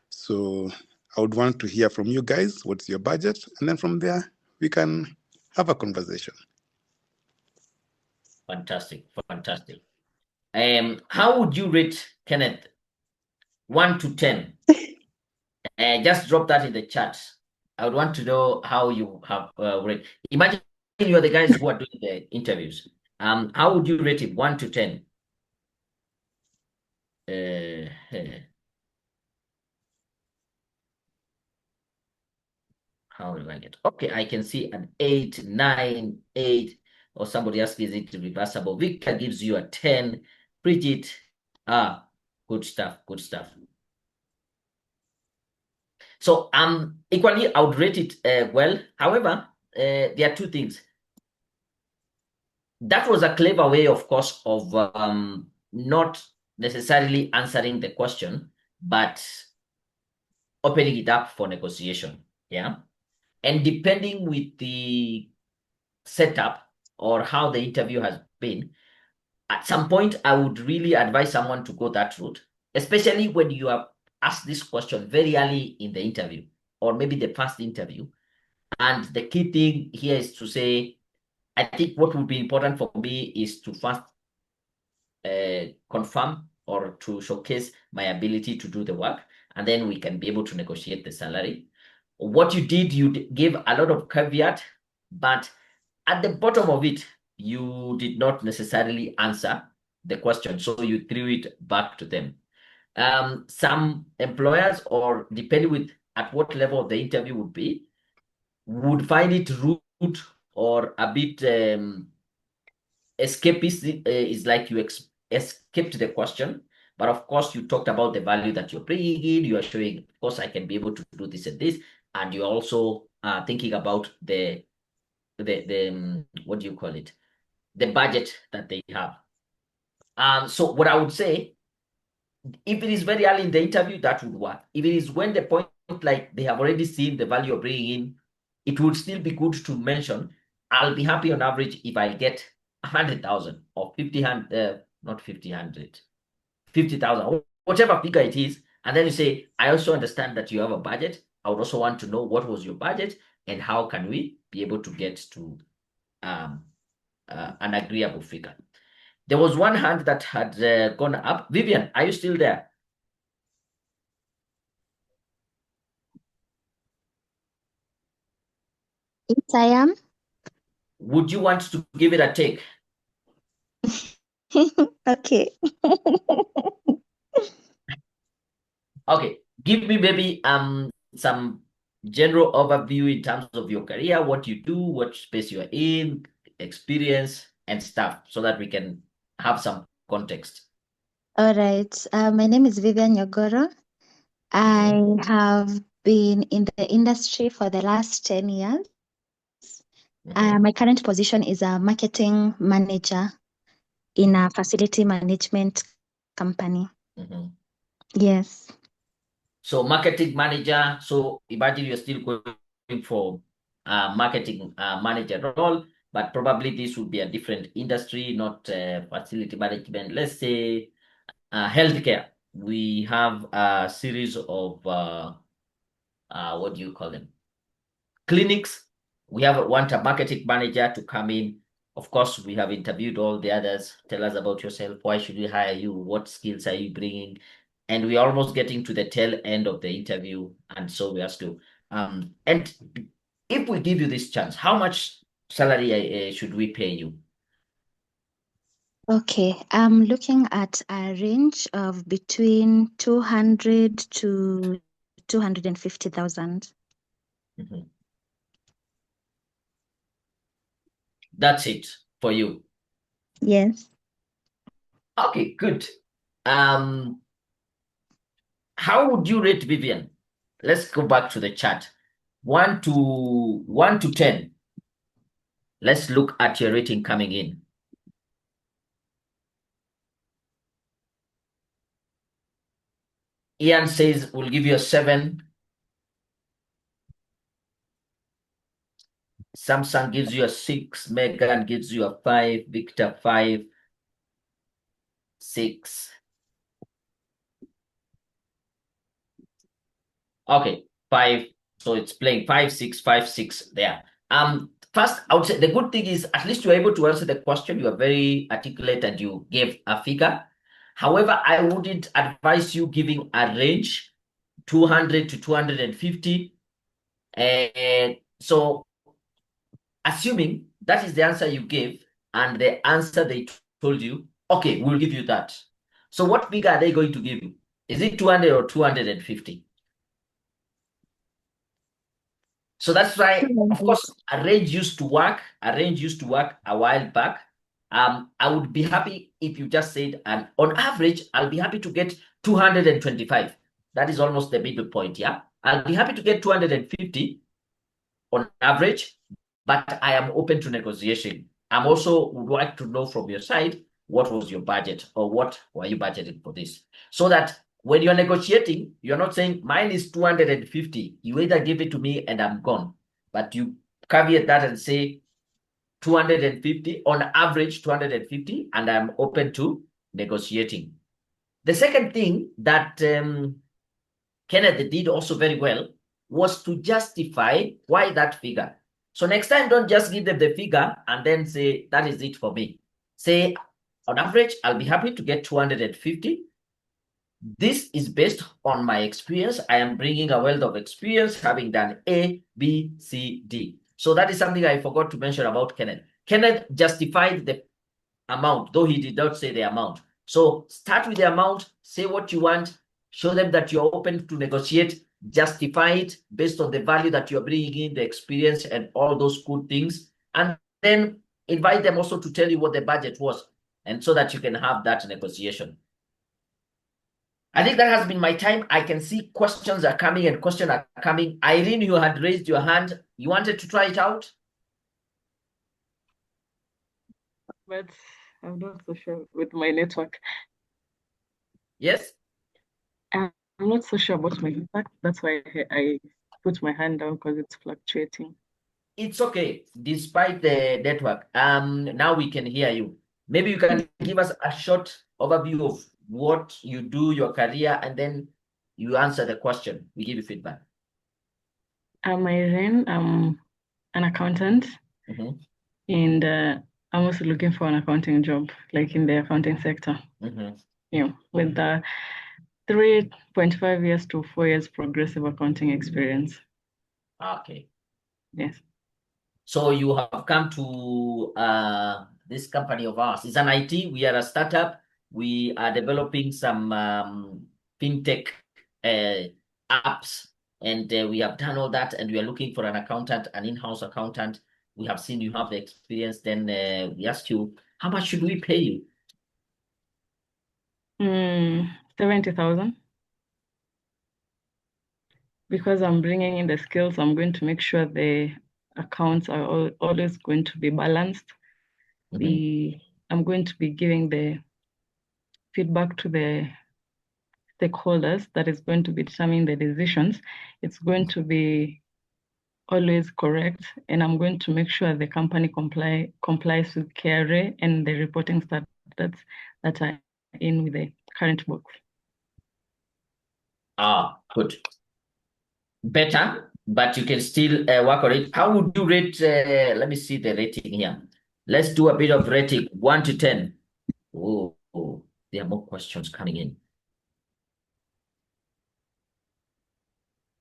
Speaker 4: So I would want to hear from you guys, what's your budget? And then from there, we can have a conversation.
Speaker 2: Fantastic, fantastic. How would you rate Kenneth 1 to 10? Just drop that in the chat. I would want to know how you have rate. Imagine you are the guys who are doing the interviews. How would you rate it 1 to 10? How do I get? Okay, I can see an 8, 9, 8, or somebody else gives it reversible. Victor gives you a 10. Bridget, good stuff, good stuff. So equally, I would rate it well. However, there are two things. That was a clever way, of course, of not necessarily answering the question, but opening it up for negotiation. Yeah. And depending with the setup or how the interview has been, at some point, I would really advise someone to go that route, especially when you are asked this question very early in the interview, or maybe the first interview. And the key thing here is to say, I think what would be important for me is to first confirm or to showcase my ability to do the work, and then we can be able to negotiate the salary. What you did, you gave a lot of caveat, but at the bottom of it, you did not necessarily answer the question, so you threw it back to them. Some employers, or depending with at what level of the interview would be, would find it rude or a bit escapist. Is like you escaped the question, but of course you talked about the value that you're bringing in. You are showing, of course, I can be able to do this and this, and you're also thinking about the what do you call it, the budget that they have. So what I would say, if it is very early in the interview, that would work. If it is when the point, like they have already seen the value of bringing in, it would still be good to mention, I'll be happy on average if I get 100,000 or 50,000, not 50,000, 50,000, whatever figure it is. And then you say, I also understand that you have a budget. I would also want to know what was your budget and how can we be able to get to an agreeable figure. There was one hand that had gone up. Vivian, are you still there?
Speaker 5: Yes, I am.
Speaker 2: Would you want to give it a take?
Speaker 5: Okay.
Speaker 2: Okay, give me maybe some general overview in terms of your career, what you do, what space you are in, experience and stuff, so that we can have some context.
Speaker 5: All right. My name is Vivian Nyogoro. I have been in the industry for the last 10 years. My current position is a marketing manager in a facility management company. Yes.
Speaker 2: So marketing manager, so imagine you're still going for marketing manager role, but probably this would be a different industry, not facility management. Let's say healthcare. We have a series of what do you call them? Clinics. We want a marketing manager to come in, of course, we have interviewed all the others. Tell us about yourself. Why should we hire you? What skills are you bringing? And we're almost getting to the tail end of the interview. And so we ask you, and if we give you this chance, how much salary should we pay you?
Speaker 5: Okay, I'm looking at a range of between 200 to 250,000.
Speaker 2: Mhm. That's it for you.
Speaker 5: Yes.
Speaker 2: Okay, good. How would you rate Vivian? Let's go back to the chat. 1 to 10. Let's look at your rating coming in. Ian says we'll give you a 7. Samsung gives you a 6. Megan gives you a 5. Victor 5. 6. Okay, 5. So it's playing 5, 6, 5, 6 there. First, I would say the good thing is at least you are able to answer the question. You are very articulate and you gave a figure. However, I wouldn't advise you giving a range, 200 to 250. And so assuming that is the answer you gave and the answer they told you, okay, we'll give you that. So what figure are they going to give you? Is it 200 or 250? So that's why, of course, a range used to work. A range used to work a while back. I would be happy if you just said, and on average, I'll be happy to get 225. That is almost the middle point, yeah? I'll be happy to get 250 on average, but I am open to negotiation. I'm also would like to know from your side, what was your budget or what were you budgeting for this? So that when you're negotiating, you're not saying mine is 250. You either give it to me and I'm gone, but you caveat that and say 250 on average, 250, and I'm open to negotiating. The second thing that Kenneth did also very well was to justify why that figure. So next time, don't just give them the figure and then say, that is it for me. Say, on average, I'll be happy to get 250. This is based on my experience. I am bringing a wealth of experience, having done A, B, C, D. So that is something I forgot to mention about Kenneth. Kenneth justified the amount, though he did not say the amount. So start with the amount, say what you want, show them that you're open to negotiate, justify it based on the value that you're bringing in, the experience, and all those good things. And then invite them also to tell you what the budget was, and so that you can have that negotiation. I think that has been my time. I can see questions are coming and questions are coming. Irene, you had raised your hand. You wanted to try it out?
Speaker 6: But I'm not so sure with my network.
Speaker 2: Yes?
Speaker 6: I'm not so sure about my network. That's why I put my hand down because it's fluctuating.
Speaker 2: It's okay, despite the network. Now we can hear you. Maybe you can give us a short overview of what you do, your career, and then you answer the question. We give you feedback.
Speaker 6: I'm Irene. I'm an accountant, and I'm also looking for an accounting job, like in the accounting sector. With the 3.5 years to 4 years progressive accounting experience.
Speaker 2: Okay.
Speaker 6: Yes.
Speaker 2: So you have come to this company of ours. It's an IT. We are a startup. We are developing some fintech apps, and we have done all that. And we are looking for an accountant, an in-house accountant. We have seen you have the experience. Then we ask you, how much should we pay you?
Speaker 6: 70,000. Because I'm bringing in the skills, I'm going to make sure the accounts are always going to be balanced. I'm going to be giving the feedback to the stakeholders that is going to be determining the decisions. It's going to be always correct, and I'm going to make sure the company complies with KRA and the reporting standards that are in with the current books.
Speaker 2: Good. Better, but you can still work on it. How would you rate? Let me see the rating here. Let's do a bit of rating, 1 to 10. Oh, there are more questions coming in.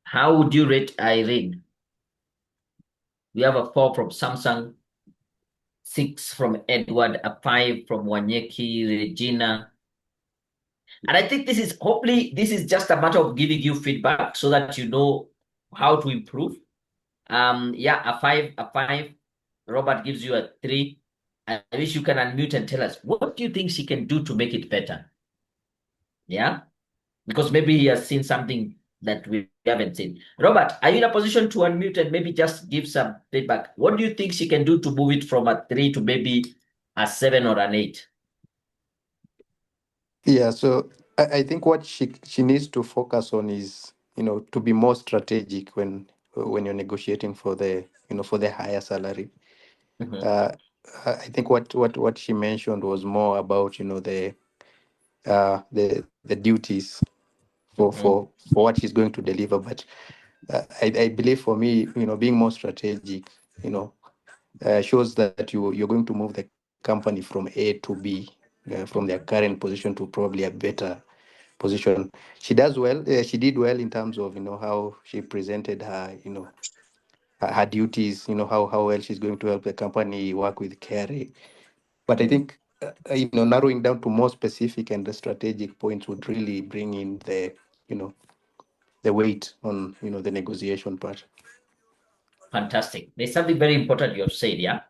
Speaker 2: How would you rate Irene? We have a 4 from Samsung, 6 from Edward, a 5 from Wanyeki, Regina. And I think hopefully this is just a matter of giving you feedback so that you know how to improve. Yeah, a 5. Robert gives you a 3. I wish you can unmute and tell us, what do you think she can do to make it better? Yeah, because maybe he has seen something that we haven't seen. Robert, are you in a position to unmute and maybe just give some feedback? What do you think she can do to move it from a 3 to maybe a 7 or an 8?
Speaker 7: Yeah, so I think what she needs to focus on is, to be more strategic when you're negotiating for the, for the higher salary.
Speaker 2: Mhm.
Speaker 7: I think what she mentioned was more about, the duties for
Speaker 2: Mhm.
Speaker 7: for what she's going to deliver. But I believe for me, being more strategic, shows that you're going to move the company from A to B, from their current position to probably a better position. She does well. She did well in terms of how she presented her her duties. How well she's going to help the company work with Kerry. But I think narrowing down to more specific and the strategic points would really bring in the the weight on the negotiation part.
Speaker 2: Fantastic. There's something very important you have said, yeah?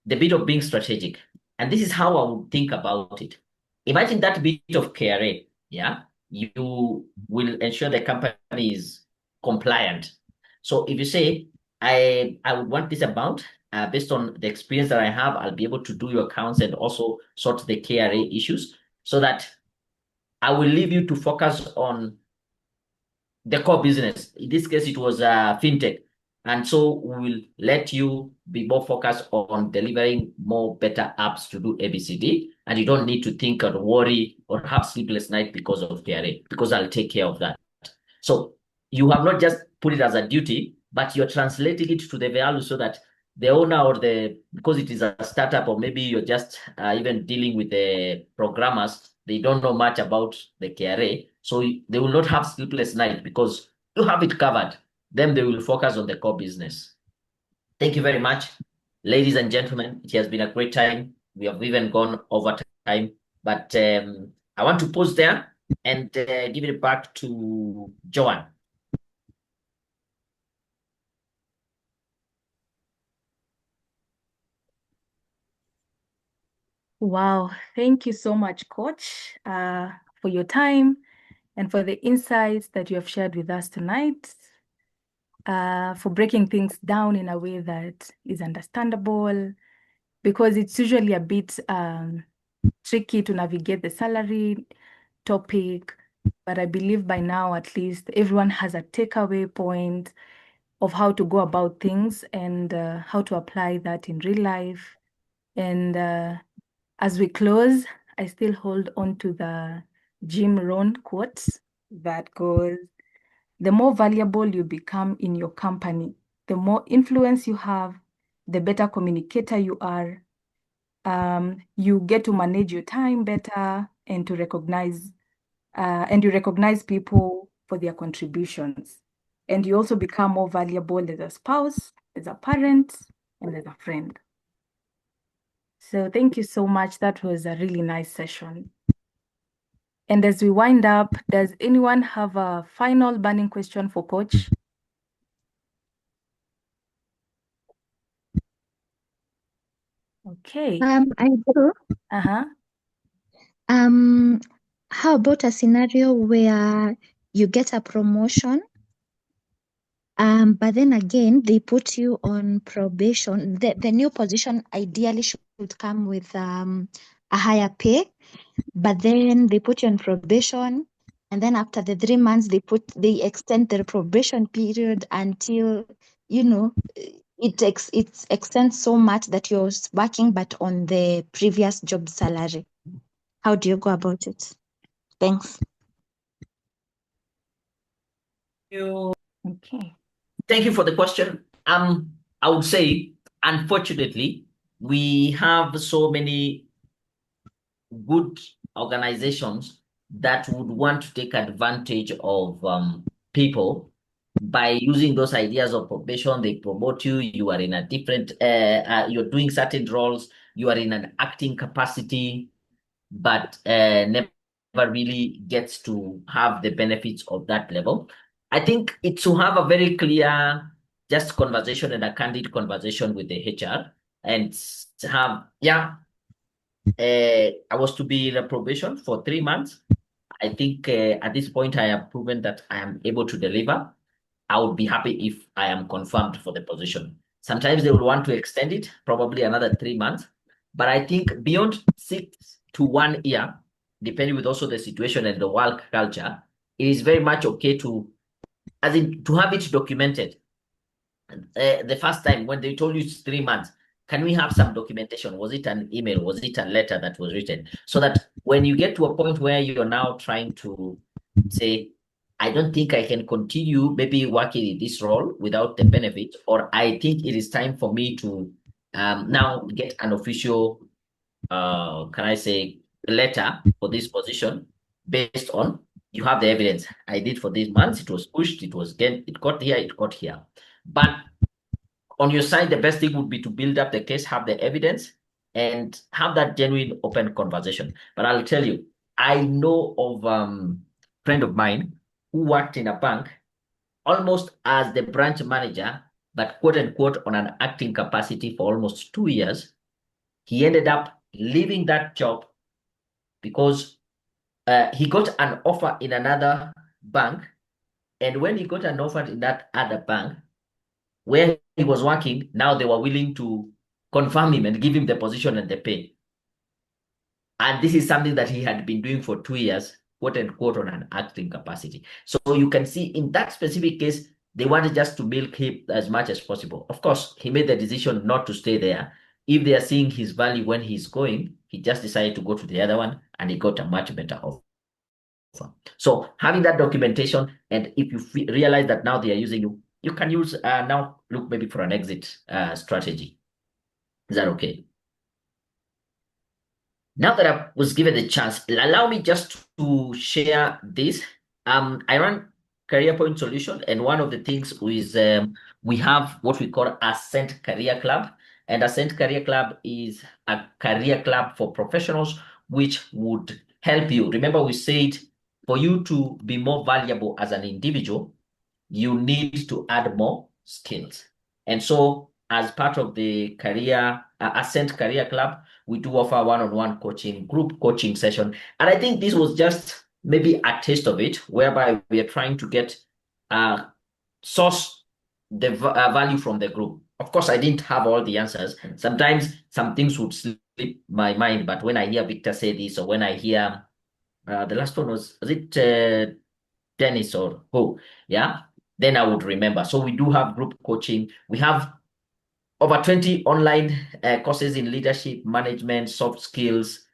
Speaker 2: The bit of being strategic. And this is how I would think about it. Imagine that bit of KRA, yeah? You will ensure the company is compliant. So if you say, I would want this amount, based on the experience that I have, I'll be able to do your accounts and also sort the KRA issues so that I will leave you to focus on the core business. In this case, it was fintech. And so we will let you be more focused on delivering more better apps to do ABCD. And you don't need to think or worry or have sleepless night because of KRA, because I'll take care of that. So you have not just put it as a duty, but you're translating it to the value so that the owner or because it is a startup, or maybe you're just even dealing with the programmers, they don't know much about the KRA. So they will not have sleepless night because you have it covered. Then they will focus on the core business. Thank you very much, ladies and gentlemen. It has been a great time. We have even gone over time, but I want to pause there and give it back to Joanne.
Speaker 8: Wow, thank you so much, Coach, for your time and for the insights that you have shared with us tonight, for breaking things down in a way that is understandable, because it's usually a bit tricky to navigate the salary topic. But I believe by now, at least, everyone has a takeaway point of how to go about things and how to apply that in real life. And as we close, I still hold on to the Jim Rohn quote that goes, the more valuable you become in your company, the more influence you have, the better communicator you are. You get to manage your time better and to recognize, and you recognize people for their contributions. And you also become more valuable as a spouse, as a parent, and as a friend. So thank you so much. That was a really nice session. And as we wind up, does anyone have a final burning question for Coach? Okay.
Speaker 5: I do.
Speaker 8: Uh-huh.
Speaker 5: How about a scenario where you get a promotion, but then again they put you on probation. The new position ideally should come with a higher pay, but then they put you on probation, and then after the 3 months they extend the probation period until it extends so much that you're working but on the previous job salary. How do you go about it? Thanks.
Speaker 8: Okay.
Speaker 2: Thank you for the question. I would say, unfortunately, we have so many good organizations that would want to take advantage of people by using those ideas of probation. They promote you, you are in a different, you're doing certain roles, you are in an acting capacity, but never really gets to have the benefits of that level. I think it's to have a very clear, just conversation and a candid conversation with the HR and have, yeah, I was to be in a probation for 3 months. I think at this point, I have proven that I am able to deliver. I would be happy if I am confirmed for the position. Sometimes they will want to extend it, probably another 3 months. But I think beyond 6 to 1 year, depending with also the situation and the work culture, it is very much okay to, as in, to have it documented. The first time when they told you it's 3 months, can we have some documentation? Was it an email? Was it a letter that was written? So that when you get to a point where you're now trying to say, I don't think I can continue maybe working in this role without the benefit, or I think it is time for me to now get an official, can I say, letter for this position based on you have the evidence. I did for these months, it was pushed, it got here, it got here. But on your side, the best thing would be to build up the case, have the evidence, and have that genuine open conversation. But I'll tell you, I know of a friend of mine who worked in a bank almost as the branch manager, but quote unquote on an acting capacity for almost 2 years. He ended up leaving that job because he got an offer in another bank. And when he got an offer in that other bank, where he was working, now they were willing to confirm him and give him the position and the pay. And this is something that he had been doing for 2 years, quote unquote, on an acting capacity. So you can see in that specific case, they wanted just to milk him as much as possible. Of course, he made the decision not to stay there. If they are seeing his value when he's going, he just decided to go to the other one and he got a much better offer. So having that documentation, and if you realize that now they are using you, you can use now look maybe for an exit strategy. Is that okay? Now that I was given the chance, allow me just to share this. I run Career Point Solution, and one of the things is we have what we call Ascent Career Club. And Ascent Career Club is a career club for professionals which would help you. Remember, we said for you to be more valuable as an individual, you need to add more skills. And so, as part of the Ascent Career Club, we do offer one-on-one coaching, group coaching session. And I think this was just maybe a taste of it, whereby we are trying to get source the value from the group. Of course, I didn't have all the answers. Sometimes some things would slip my mind, but when I hear Victor say this, or when I hear the last one was it Dennis or who? Yeah, then I would remember. So we do have group coaching. We have over 20 online courses in leadership, management, soft skills,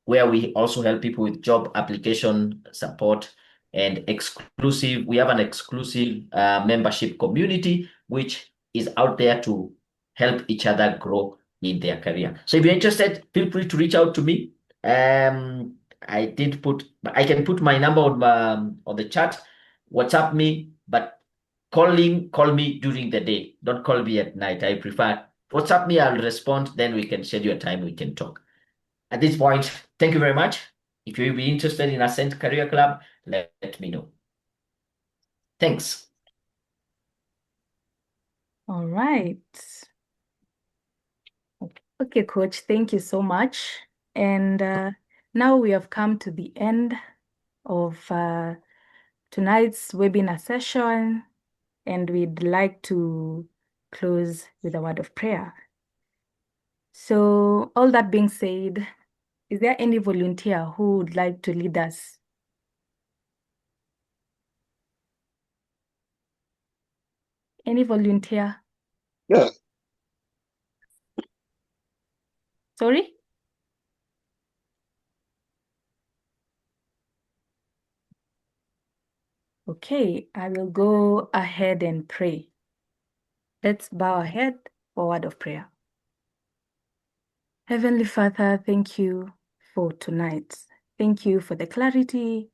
Speaker 2: where we also help people with job application support and exclusive. We have an exclusive membership community, which is out there to help each other grow in their career. So if you're interested, feel free to reach out to me. I can put my number on the chat. WhatsApp me, but call me during the day. Don't call me at night. I prefer WhatsApp me. I'll respond. Then we can schedule a time we can talk. At this point, thank you very much. If you'll be interested in Ascent Career Club, let me know. Thanks.
Speaker 8: All right. Okay, Coach, thank you so much. And now we have come to the end of tonight's webinar session, and we'd like to close with a word of prayer. So, all that being said, is there any volunteer who would like to lead us? Any volunteer?
Speaker 4: Yeah.
Speaker 8: Sorry? Okay, I will go ahead and pray. Let's bow our head for a word of prayer. Heavenly Father, thank you for tonight. Thank you for the clarity.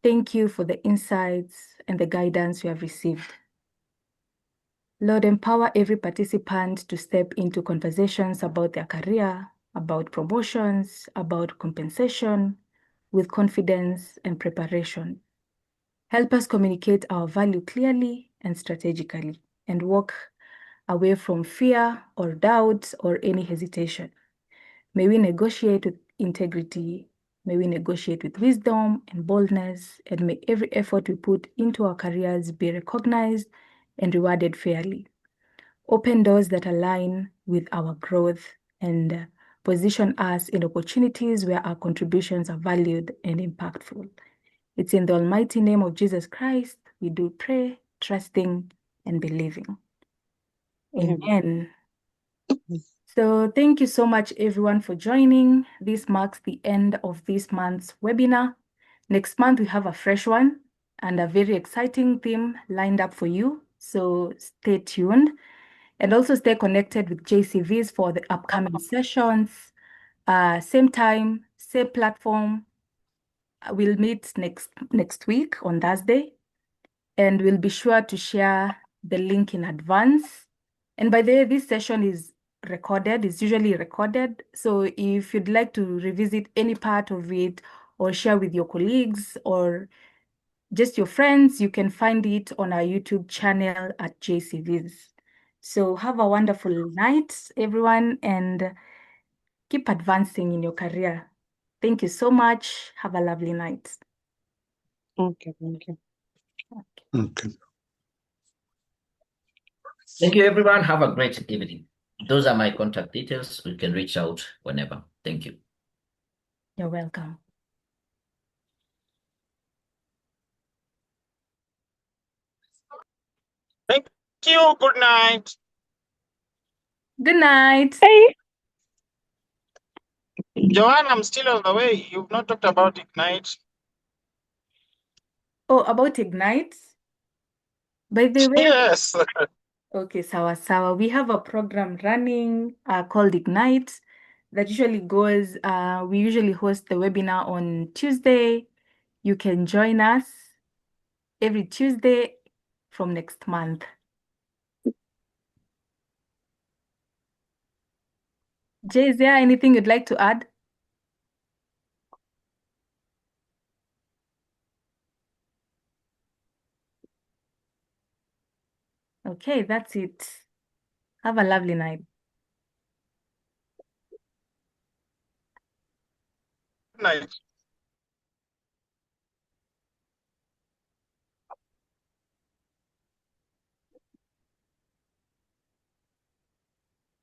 Speaker 8: Thank you for the insights and the guidance we have received. Lord, empower every participant to step into conversations about their career, about promotions, about compensation, with confidence and preparation. Help us communicate our value clearly and strategically, and walk away from fear or doubt or any hesitation. May we negotiate with integrity. May we negotiate with wisdom and boldness, and may every effort we put into our careers be recognized and rewarded fairly. Open doors that align with our growth and position us in opportunities where our contributions are valued and impactful. It's in the almighty name of Jesus Christ we do pray, trusting and believing. Amen. So thank you so much, everyone, for joining. This marks the end of this month's webinar. Next month, we have a fresh one and a very exciting theme lined up for you. So stay tuned and also stay connected with JCVs for the upcoming sessions. Same time, same platform. We'll meet next week on Thursday, and we'll be sure to share the link in advance. And by the way, this session is recorded, is usually recorded. So if you'd like to revisit any part of it or share with your colleagues or just your friends, you can find it on our YouTube channel at JCVs. So have a wonderful night, everyone, and keep advancing in your career. Thank you so much. Have a lovely night.
Speaker 3: Okay, thank you.
Speaker 4: Okay.
Speaker 2: Thank you, everyone. Have a great evening. Those are my contact details. You can reach out whenever. Thank you.
Speaker 8: You're welcome.
Speaker 9: Thank you. Good night.
Speaker 8: Good night.
Speaker 3: Hey.
Speaker 9: Joanne, I'm still on the way. You've not talked about Ignite.
Speaker 8: Oh, about Ignite? By the way,
Speaker 9: Yes.
Speaker 8: okay, sawa. We have a program running called Ignite that usually goes, we usually host the webinar on Tuesday. You can join us every Tuesday from next month. Jay, is there anything you'd like to add? Okay, that's it. Have a lovely night.
Speaker 9: Good night.